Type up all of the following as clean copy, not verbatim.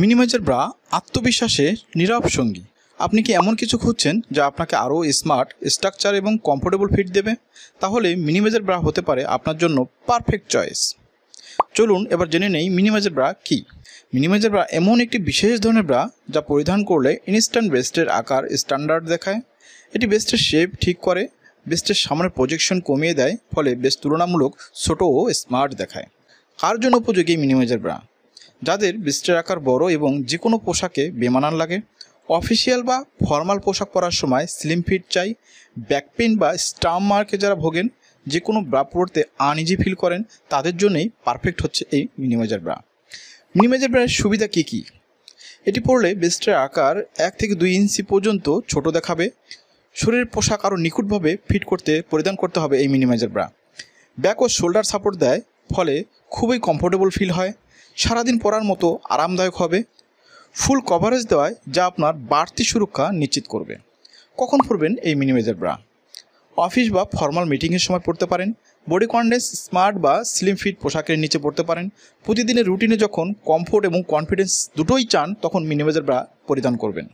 Minimiser bra আত্মবিশ্বাসের নীরব সঙ্গী। আপনি কি এমন কিছু খুঁজছেন যা আপনাকে আরও স্মার্ট, স্ট্রাকচার এবং কমফোর্টেবল ফিট দেবে? তাহলে মিনিমাইজার ব্রা হতে পারে আপনার জন্য পারফেক্ট চয়েস। চলুন এবার জেনে নেই মিনিমাইজার ব্রা কী। মিনিমাইজার ব্রা এমন একটি বিশেষ ধরনের ব্রা যা পরিধান করলে ইনস্ট্যান্ট ব্রেস্টের আকার স্ট্যান্ডার্ড দেখায়। এটি ব্রেস্টের শেপ ঠিক করে, ব্রেস্টের সামনের প্রজেকশন কমিয়ে দেয়, ফলে ব্রেস্ট তুলনামূলক ছোট ও স্মার্ট দেখায়। কার জন্য উপযোগী মিনিমাইজার ব্রা? যাদের ব্রেস্টের আকার বড় এবং যে কোনো পোশাকে বেমানান লাগে, অফিসিয়াল বা ফর্মাল পোশাক পরার সময় স্লিম ফিট চাই, ব্যাক পেন বা স্টাম্প মার্কে যারা ভোগেন, যে কোনো ব্রা পরতে আনইজি ফিল করেন, তাদের জন্যই পারফেক্ট হচ্ছে এই মিনিমাইজার ব্রা। মিনিমাইজার ব্রার সুবিধা কী কী? এটি পরলে ব্রেস্টের আকার 1 থেকে 2 ইঞ্চি পর্যন্ত ছোট দেখাবে। শরীরের পোশাক আরও নিখুঁতভাবে ফিট করতে পরিধান করতে হবে এই মিনিমাইজার ব্রা। ব্যাক ও শোল্ডার সাপোর্ট দেয়, ফলে খুবই কমফোর্টেবল ফিল হয়। সারাদিন পরার মতো আরামদায়ক হবে। ফুল কভারেজ দেওয়ায় যা আপনার বাড়তি সুরক্ষা নিশ্চিত করবে। কখন পরবেন এই মিনিমাইজার ব্রা? অফিস বা ফর্মাল মিটিংয়ের সময় পরতে পারেন। বডি কন্ডেন্স স্মার্ট বা স্লিম ফিট পোশাকের নিচে পরতে পারেন। প্রতিদিনের রুটিনে যখন কমফোর্ট এবং কনফিডেন্স দুটোই চান, তখন মিনিমাইজার ব্রা পরিধান করবেন।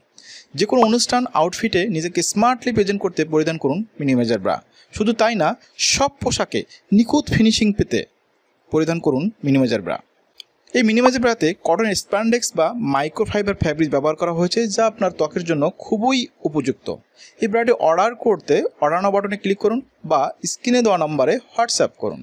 যে কোনো অনুষ্ঠান আউটফিটে নিজেকে স্মার্টলি প্রেজেন্ট করতে পরিধান করুন মিনিমাইজার ব্রা। শুধু তাই না, সব পোশাকে নিখুঁত ফিনিশিং পেতে পরিধান করুন মিনিমাইজার ব্রা। এই মিনিমাইজার ব্রাতে কটন স্প্যান্ডেক্স বা মাইক্রোফাইবার ফ্যাব্রিক ব্যবহার করা হয়েছে, যা আপনার ত্বকের জন্য খুবই উপযুক্ত। এই ব্রাটি অর্ডার করতে অর্ডার নাও বাটনে ক্লিক করুন বা স্ক্রিনে দেওয়া নম্বরে হোয়াটসঅ্যাপ করুন।